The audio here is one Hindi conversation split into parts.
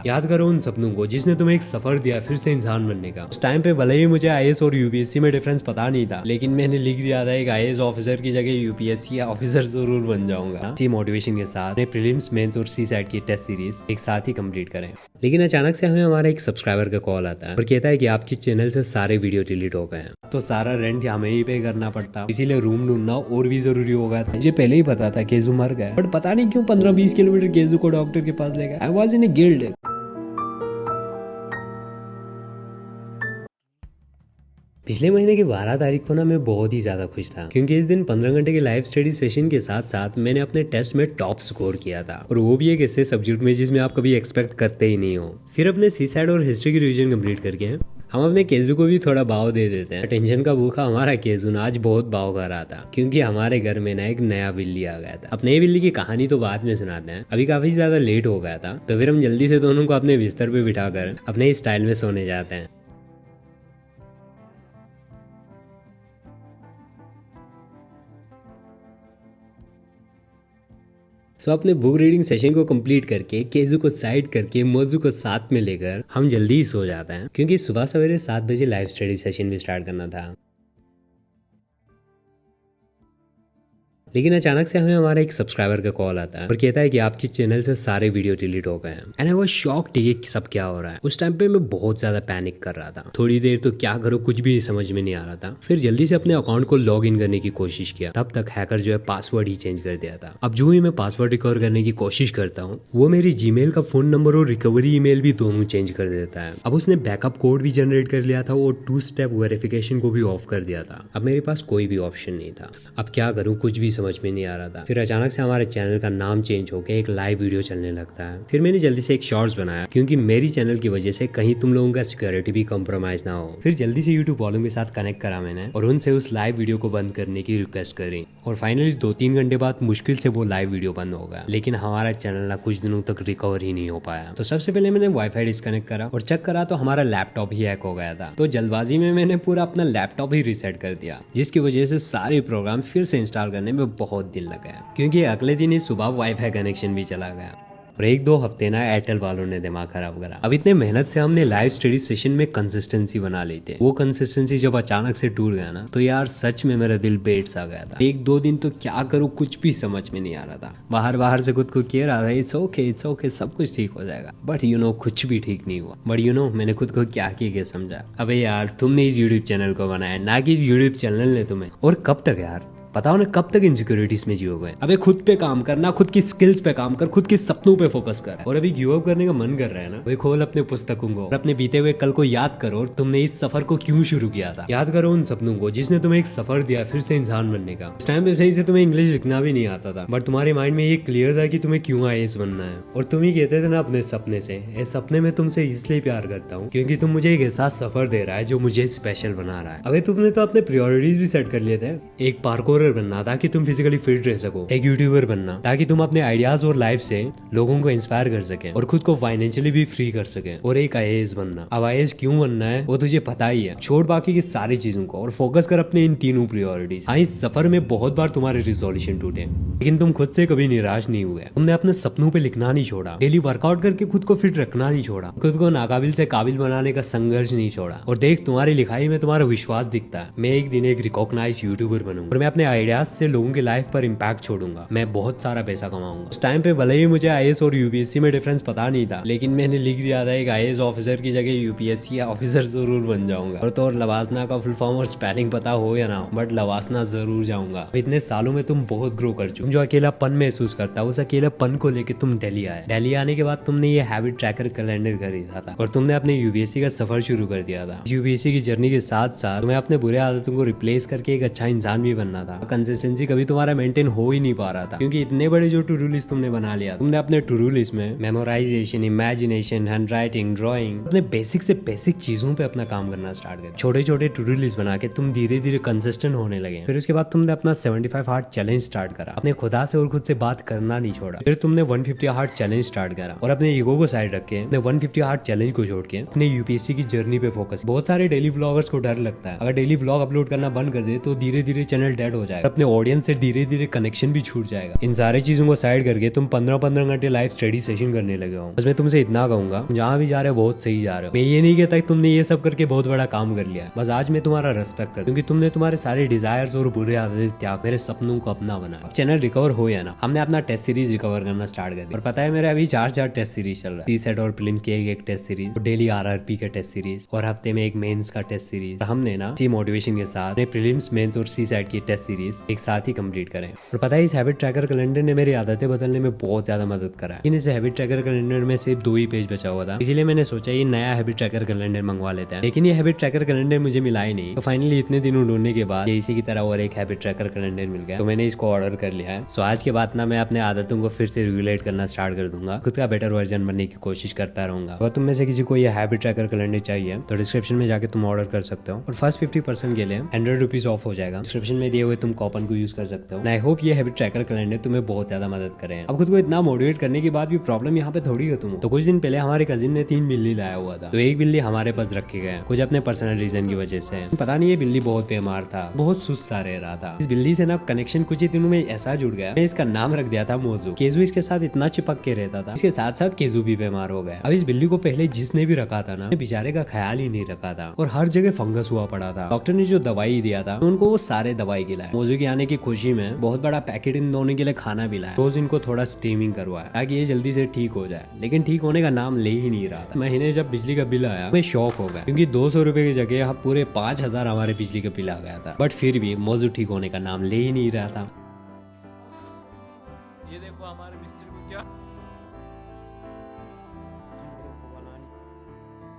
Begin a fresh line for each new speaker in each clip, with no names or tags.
याद करो उन सपनों को जिसने तुम्हें एक सफर दिया फिर से इंसान बनने का। उस टाइम पे भले ही मुझे आईएएस और यूपीएससी में डिफरेंस पता नहीं था, लेकिन मैंने लिख दिया था एक आईएएस ऑफिसर की जगह यूपीएससी ऑफिसर जरूर बन जाऊंगा। इसी मोटिवेशन के साथ अपने प्रीलिम्स, मेंस और सी साइट की टेस्ट सीरीज एक साथ ही कंप्लीट करें। लेकिन अचानक से हमें हमारा एक सब्सक्राइबर का कॉल आता है और कहता है कि आपके चैनल से सारे वीडियो डिलीट हो गए हैं। तो सारा रेंट हमें ही पे करना पड़ता, इसीलिए रूम ढूंढना और भी जरूरी होगा। मुझे पहले ही पता था केजू मर गया, बट पता नहीं क्यों 15-20 किलोमीटर केजू को डॉक्टर के पास ले गया। I was in A guild. पिछले महीने की 12 तारीख को ना मैं बहुत ही ज़्यादा खुश था, क्योंकि इस दिन 15 घंटे के लाइव स्टडी सेशन के साथ साथ मैंने अपने टेस्ट में टॉप स्कोर किया था, और वो भी एक ऐसे सब्जेक्ट में जिसमें आप कभी एक्सपेक्ट करते ही नहीं हो। फिर अपने सी साइड और हिस्ट्री की रिवीजन कंप्लीट करके हम अपने केजू को भी थोड़ा भाव दे देते हैं। टेंशन का भूखा हमारा केजू ना आज बहुत भाव कर रहा था, क्योंकि हमारे घर में ना एक नया बिल्ली आ गया था। अब नई बिल्ली की कहानी तो बाद में सुनाते हैं, अभी काफी ज्यादा लेट हो गया था, तो फिर हम जल्दी से दोनों को अपने बिस्तर पे बिठाकर अपने स्टाइल में सोने जाते हैं। सो अपने बुक रीडिंग सेशन को कंप्लीट करके केजू को साइड करके मोजू को साथ में लेकर हम जल्दी ही सो जाते हैं, क्योंकि सुबह सवेरे 7 बजे लाइव स्टडी सेशन भी स्टार्ट करना था। लेकिन अचानक से हमें हमारा एक सब्सक्राइबर का कॉल आता है और कहता है कि आपके चैनल से सारे वीडियो डिलीट हो गए हैं। एंड आई वाज शॉक्ड कि सब क्या हो रहा है। उस टाइम पे मैं बहुत ज्यादा पैनिक कर रहा था, थोड़ी देर तो क्या करूँ कुछ भी समझ में नहीं आ रहा था। फिर जल्दी से अपने अकाउंट को लॉग इन करने की कोशिश किया, तब तक हैकर जो है पासवर्ड ही चेंज कर दिया था। अब जो ही मैं पासवर्ड रिकवर करने की कोशिश करता हूँ, वो मेरी जीमेल का फोन नंबर और रिकवरी ईमेल भी दोनों चेंज कर देता है। अब उसने बैकअप कोड भी जनरेट कर लिया था और 2 स्टेप वेरिफिकेशन को भी ऑफ कर दिया था। अब मेरे पास कोई भी ऑप्शन नहीं था। अब क्या करूँ कुछ भी समझ में नहीं आ रहा था। फिर अचानक से हमारे चैनल का नाम चेंज होकर एक लाइव वीडियो चलने लगता है। फिर मैंने जल्दी से एक शॉर्ट्स बनाया, क्योंकि मेरी चैनल की वजह से कहीं तुम लोगों का सिक्योरिटी भी कॉम्प्रोमाइज ना हो। फिर जल्दी से यूट्यूब वालों के साथ कनेक्ट करा मैंने और उनसे उस लाइव वीडियो को बंद करने की रिक्वेस्ट करी, और फाइनली 2-3 घंटे बाद मुश्किल से वो लाइव वीडियो बंद हो गया। लेकिन हमारा चैनल ना कुछ दिनों तक रिकवर ही नहीं हो पाया। तो सबसे पहले मैंने वाईफाई डिस्कनेक्ट करा और चेक करा तो हमारा लैपटॉप ही हैक हो गया था। तो जल्दबाजी में मैंने पूरा अपना लैपटॉप ही रीसेट कर दिया, जिसकी वजह से सारे प्रोग्राम फिर से इंस्टॉल करने में बहुत दिन लग गया, क्योंकि अगले दिन ही सुबह वाईफाई कनेक्शन भी चला गया। और 1-2 हफ्ते ना एयरटेल वालों ने दिमाग खराब करा। अब इतने मेहनत से हमने लाइव स्टडी सेशन में कंसिस्टेंसी बना ली थी, वो कंसिस्टेंसी जब अचानक से टूट गया ना, तो यार सच में मेरा दिल पेट सा गया था। 1-2 दिन तो क्या करूँ कुछ भी समझ में नहीं आ रहा था। बाहर से खुद को कह रहा था इट्स ओके सब कुछ ठीक हो जाएगा, बट कुछ भी ठीक नहीं हुआ। बट मैंने खुद को क्या के समझा, अबे यार तुमने इस यूट्यूब चैनल को बनाया, ना कि इस यूट्यूब चैनल ने तुम्हें। और कब तक यार बताओ ना, कब तक इनसिक्योरिटीज में जियोगे। अबे खुद पे काम करना, खुद की स्किल्स पे काम कर, खुद के सपनों पे फोकस कर। और अभी गिव अप करने का मन कर रहा है ना, वही खोल अपने पुस्तकों को और अपने बीते हुए कल को याद करो और तुमने इस सफर को क्यों शुरू किया था। याद करो उन सपनों को जिसने तुम्हें एक सफर दिया फिर से इंसान बनने का। उस टाइम पे सही से तुम्हें इंग्लिश लिखना भी नहीं आता था, बट तुम्हारे माइंड में ये क्लियर था कि तुम्हें क्यों आईएएस बनना है। और तुम ही कहते थे ना अपने सपने से, इस सपने में तुमसे इसलिए प्यार करता हूँ क्योंकि तुम मुझे एक ऐसा सफर दे रहा है जो मुझे स्पेशल बना रहा है। अबे तुमने तो अपने प्रायोरिटीज भी सेट कर लिए थे। एक पार्कोरर बनना ताकि तुम फिजिकली फिट रह सको, एक यूट्यूबर बनना ताकि तुम अपने आइडियाज और लाइफ से लोगों को इंस्पायर कर सके और खुद को फाइनेंशियली भी फ्री कर सके, और एक आईएएस बनना। अब आईएएस क्यों बनना है वो तुझे पता ही है। छोड़ बाकी की सारी चीजों को और फोकस कर अपने इन तीनों प्रायोरिटीज। हाँ, इस सफर में बहुत बार तुम्हारे रिजोल्यूशन टूटे, लेकिन तुम खुद से कभी निराश नहीं हुए। तुमने अपने सपनों पे लिखना नहीं छोड़ा, डेली वर्कआउट करके खुद को फिट रखना नहीं छोड़ा, खुद को नाकाबिल से काबिल बनाने का संघर्ष नहीं छोड़ा। और देख तुम्हारी लिखाई में तुम्हारा विश्वास दिखता है। मैं एक दिन एक रिकॉग्नाइज यूट्यूबर बनूंगा और मैं अपने आइडियाज से लोगों की लाइफ पर इम्पैक्ट छोड़ूंगा। मैं बहुत सारा पैसा कमाऊंगा। उस टाइम पे भले ही मुझे आईएएस और यूपीएससी में डिफरेंस पता नहीं था, लेकिन मैंने लिख दिया था एक आईएएस ऑफिसर की जगह यूपीएससी ऑफिसर जरूर बन जाऊंगा। और तो और लवासना का फुल फॉर्म और स्पेलिंग पता हो या ना हो, बट लवासना जरूर जाऊंगा। इतने सालों में तुम बहुत ग्रो कर चुके। जो अकेलापन महसूस करता है, उस अकेलापन को लेकर तुम दिल्ली आए। दिल्ली आने के बाद तुमने ये हैबिट ट्रैकर कैलेंडर खरीदा था और तुमने अपने यूपीएससी का सफर शुरू कर दिया था। यूपीएससी की जर्नी के साथ साथ तुम्हें अपने बुरे आदतों को रिप्लेस करके एक अच्छा इंसान भी बनना था। कंसिस्टेंसी कभी तुम्हारा मेंटेन हो ही नहीं पा रहा था, क्योंकि इतने बड़े जो टू डू लिस्ट तुमने बना लिया। तुमने अपने टू डू लिस्ट में memorisation, imagination, hand writing, drawing, अपने बेसिक से बेसिक चीजों पे अपना काम करना स्टार्ट कर। छोटे छोटे टू डू लिस्ट बना के तुम धीरे धीरे कंसिस्टेंट होने लगे। फिर उसके बाद तुमने अपना 75 हार्ट चैलेंज स्टार्ट करा। अपने खुदा से और खुद से बात करना नहीं छोड़ा। फिर तुमने 150 हार्ट चैलेंज स्टार्ट करा और अपने ईगो को साइड रख के अपने 150 हार्ट चैलेंज को छोड़ के अपने यूपीएससी की जर्नी पे फोकस। बहुत सारे डेली व्लॉगर्स को डर लगता है अगर डेली व्लॉग अपलोड करना बंद कर दे तो धीरे धीरे चैनल डेड हो जाएगा, अपने ऑडियंस से धीरे धीरे कनेक्शन भी छूट जाएगा। इन सारी चीजों को साइड करके तुम 15-15 घंटे लाइव स्टडी सेशन करने लगे हो। बस मैं तुमसे इतना कहूंगा, जहाँ भी जा रहे हो बहुत सही जा रहे हो। मैं ये नहीं कहता कि तुमने ये सब करके बहुत बड़ा काम कर लिया है, बस आज मैं तुम्हारा रेस्पेक्ट कर, क्योंकि तुमने तुम्हारे सारे डिजायर्स और बुरे आदतें त्याग मेरे सपनों को अपना बनाया। चैनल रिकवर हो या ना, हमने अपना टेस्ट सीरीज रिकवर करना स्टार्ट कर दिया। और पता है मेरे अभी 4 टेस्ट सीरीज चल रहा है। सीसेट और प्रीलिम्स की एक टेस्ट सीरीज, डेली आरआरपी का टेस्ट सीरीज, और हफ्ते में एक मेंस का टेस्ट सीरीज। हमने ना सी मोटिवेशन के साथ प्रीलिम्स, मेंस और सीसेट की टेस्ट सीरीज एक साथ ही कंप्लीट करें। और पता है इस हैबिट ट्रैकर कैलेंडर ने मेरी आदतें बदलने में बहुत ज्यादा मदद करा है। इस हैबिट ट्रैकर कैलेंडर में सिर्फ 2 ही पेज बचा हुआ था, इसीलिए मैंने सोचा ये नया हैबिट ट्रैकर कैलेंडर मंगवा लेते हैं। लेकिन ये हैबिट ट्रैकर कैलेंडर मुझे मिला ही नहीं। तो फाइनली इतने दिनों ढूंढने के बाद इसी की तरह और एक हैबिट ट्रैकर कैलेंडर मिल गया, तो मैंने इसको ऑर्डर कर लिया है। सो आज के बाद ना मैं अपने आदतों को फिर से रेगुलेट करना स्टार्ट कर दूंगा, खुद का बेटर वर्जन बनने की कोशिश करता रहूंगा। अगर तुम में से किसी को ये हैबिट ट्रैकर कैलेंडर चाहिए तो डिस्क्रिप्शन में जाके तुम ऑर्डर कर सकते हो, और फर्स्ट 50% के लिए 100 रुपीज ऑफ हो जाएगा। डिस्क्रिप्शन में दिए हुए तुम कूपन को यूज कर सकते हो। आई होप ये हैबिट ट्रैकर कैलेंडर तुम्हें बहुत ज्यादा मदद करें। अब खुद को इतना मोटिवेट करने के बाद भी प्रॉब्लम यहाँ पे थोड़ी खत्म हो। तो कुछ दिन पहले हमारे कजिन ने 3 बिल्ली लाया हुआ था, तो एक बिल्ली हमारे पास रखे गए कुछ अपने पर्सनल रीजन की वजह से। पता नहीं ये बिल्ली बहुत बीमार था, बहुत सुस्त सा रह रहा था। इस बिल्ली से ना कनेक्शन कुछ ही दिनों में ऐसा जुड़ गया, मैं इसका नाम रख दिया था मोजू। केजू इसके साथ इतना चिपक के रहता था, इसके साथ साथ केजू भी बीमार हो गया। अब इस बिल्ली को पहले जिसने भी रखा था ना, बेचारे का ख्याल ही नहीं रखा था, और हर जगह फंगस हुआ पड़ा था। डॉक्टर ने जो दवाई दिया था उनको वो सारे दवाई खिलाए। मोजू के आने की खुशी में बहुत बड़ा पैकेट इन दोनों के लिए खाना भी लाया। रोज इनको थोड़ा स्टीमिंग करवाया ताकि ये जल्दी से ठीक हो जाए, लेकिन ठीक होने का नाम ले ही नहीं रहा था। महीने जब बिजली का बिल आया मैं शॉक हो गया, क्योंकि 200 रुपए की जगह यहाँ पूरे 5000 हमारे बिजली का बिल आ गया था। बट फिर भी मोजू ठीक होने का नाम ले ही नहीं रहा था।
ये देखो हमारे मिस्त्री को क्या।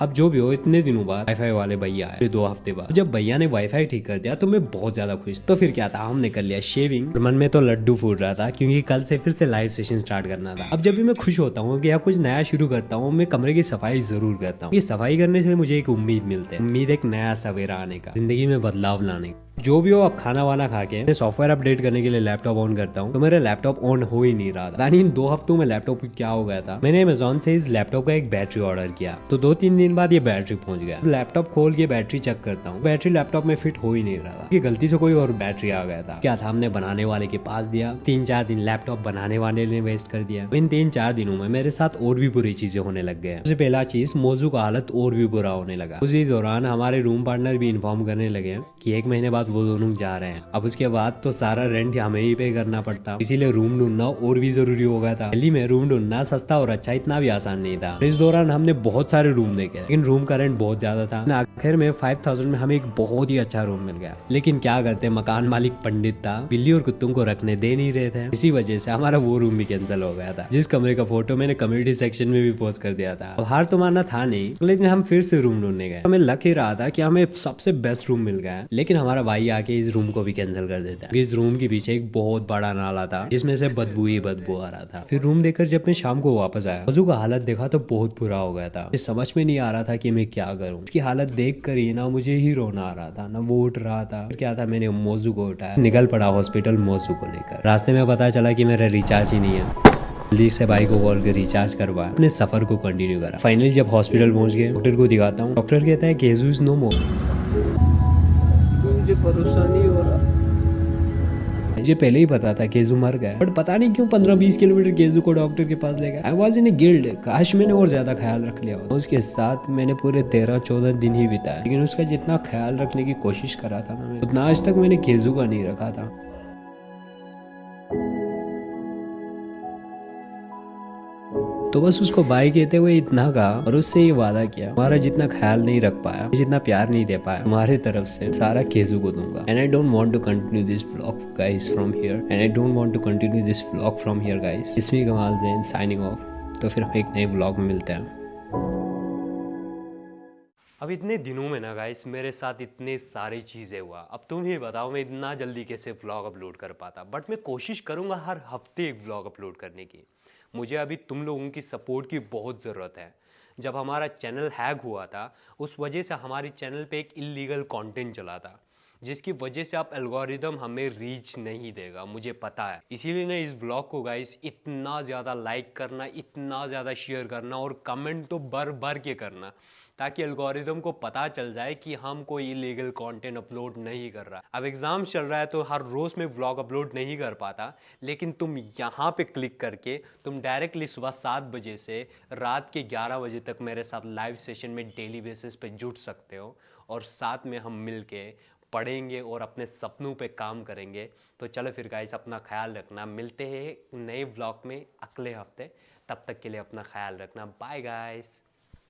अब जो भी हो, इतने दिनों बाद वाईफाई वाले भैया आए, 2 हफ्ते बाद। जब भैया ने वाईफाई ठीक कर दिया तो मैं बहुत ज्यादा खुश। तो फिर क्या था, हमने कर लिया शेविंग। मन में तो लड्डू फूट रहा था, क्योंकि कल से फिर से लाइव सेशन स्टार्ट करना था। अब जब भी मैं खुश होता हूँ कि या कुछ नया शुरू करता हूँ, मैं कमरे की सफाई जरूर करता हूँ। ये सफाई करने से मुझे एक उम्मीद मिलती है, उम्मीद एक नया सवेरा आने का, जिंदगी में बदलाव लाने का। जो भी हो, अब खाना वाना खा के मैं सॉफ्टवेयर अपडेट करने के लिए लैपटॉप ऑन करता हूँ, तो मेरा लैपटॉप ऑन हो ही नहीं रहा था। यानी इन 2 हफ्तों में लैपटॉप क्या हो गया था, मैंने अमेजोन से इस लैपटॉप का एक बैटरी ऑर्डर किया, तो 2-3 दिन बाद ये बैटरी पहुंच गया। लैपटॉप खोल के बैटरी चेक करता हूँ, बैटरी लैपटॉप में फिट हो ही नहीं रहा था, कि गलती से कोई और बैटरी आ गया था। क्या था, हमने बनाने वाले के पास दिया, 3-4 दिन लैपटॉप बनाने वाले ने वेस्ट कर दिया। इन 3-4 दिनों में मेरे साथ और भी बुरी चीजें होने लग गए। सबसे पहला चीज, मोजू का हालत और भी बुरा होने लगा। उसी दौरान हमारे रूम पार्टनर भी इन्फॉर्म करने लगे कि 1 महीने बाद वो दोनों जा रहे हैं। अब उसके बाद तो सारा रेंट हमें ही पे करना पड़ता, इसीलिए रूम ढूंढना और भी जरूरी हो गया था। दिल्ली में रूम ढूंढना सस्ता और अच्छा इतना भी आसान नहीं था। इस दौरान हमने बहुत सारे रूम देखे, लेकिन रूम का रेंट बहुत ज्यादा था। आखिर में 5000 में हमें एक बहुत ही अच्छा रूम मिल गया। लेकिन क्या करते, मकान मालिक पंडित था, बिल्ली और कुत्तों को रखने दे नहीं रहे थे। इसी वजह से हमारा वो रूम भी कैंसिल हो गया था, जिस कमरे का फोटो मैंने कम्युनिटी सेक्शन में भी पोस्ट कर दिया था। अब हार तो मानना था नहीं, लेकिन हम फिर से रूम ढूंढने गए। हमें लग ही रहा था कि हमें सबसे बेस्ट रूम मिल गया, लेकिन हमारा भाई आके इस रूम को भी कैंसिल कर देता है। इस रूम के पीछे एक बहुत बड़ा नाला था, जिसमें से बदबू ही बदबू आ रहा था। फिर रूम देखकर जब मैं शाम को वापस आया, मोजू का हालत देखा तो बहुत बुरा हो गया था। समझ में नहीं आ रहा था कि मैं क्या करूं। इसकी हालत देख कर ही ना मुझे ही रोना आ रहा था, ना वो उठ रहा था। फिर क्या था, मैंने मोजू को उठाया, निकल पड़ा हॉस्पिटल मोजू को लेकर। रास्ते में पता चला कि मेरा रिचार्ज ही नहीं है। जल्दी से भाई को कॉल कर रिचार्ज करवाया, अपने सफर को कंटिन्यू करा। फाइनली जब हॉस्पिटल पहुंच गए, डॉक्टर को दिखाता हूँ। डॉक्टर कहता है केजू इज नो मोर।
मुझे भरोसा नहीं हो रहा।
मुझे पहले ही पता था केजू मर गया, बट पता नहीं क्यों 15-20 किलोमीटर केजू को डॉक्टर के पास ले गया। I was in A guild, काश मैंने और ज्यादा ख्याल रख लिया होता। उसके साथ मैंने पूरे 13-14 दिन ही बिताए, लेकिन उसका जितना ख्याल रखने की कोशिश करा था ना, उतना आज तक मैंने केजू का नहीं रखा था। तो बस उसको बाय कहते हुए इतना कहा और उससे ये वादा किया, तुम्हारा जितना ख्याल नहीं रख पाया, जितना प्यार नहीं दे पाया, तुम्हारे तरफ से सारा केजू को दूंगा। And I don't want to continue this vlog guys from here, and I don't want to continue this vlog from here guys. इसमें कमाल जैन साइनिंग ऑफ। तो फिर हम एक नए व्लॉग में मिलते हैं। अब इतने दिनों में ना गाइस मेरे साथ इतने सारी चीज़ें हुआ। अब तुम ही बताओ मैं इतना जल्दी कैसे व्लॉग अपलोड कर पाता, बट मैं कोशिश करूँगा हर हफ्ते एक व्लॉग अपलोड करने की। मुझे अभी तुम लोगों की सपोर्ट की बहुत ज़रूरत है। जब हमारा चैनल हैक हुआ था, उस वजह से हमारे चैनल पे एक इलीगल कंटेंट चला था, जिसकी वजह से आप एल्गोरिदम हमें रीच नहीं देगा, मुझे पता है। इसीलिए ना इस व्लॉग को गाइस इतना ज़्यादा लाइक करना, इतना ज़्यादा शेयर करना और कमेंट तो भर भर के करना, ताकि एल्गोरिदम को पता चल जाए कि हम कोई इलीगल कंटेंट अपलोड नहीं कर रहा। अब एग्जाम चल रहा है तो हर रोज़ में व्लॉग अपलोड नहीं कर पाता, लेकिन तुम यहाँ पे क्लिक करके तुम डायरेक्टली सुबह 7 बजे से रात के 11 बजे तक मेरे साथ लाइव सेशन में डेली बेसिस पे जुड़ सकते हो और साथ में हम मिल के पढ़ेंगे और अपने सपनों पे काम करेंगे। तो चलो फिर गाइस, अपना ख्याल रखना, मिलते हैं नए व्लॉग में अगले हफ्ते। तब तक के लिए अपना ख्याल रखना, बाय गाइस।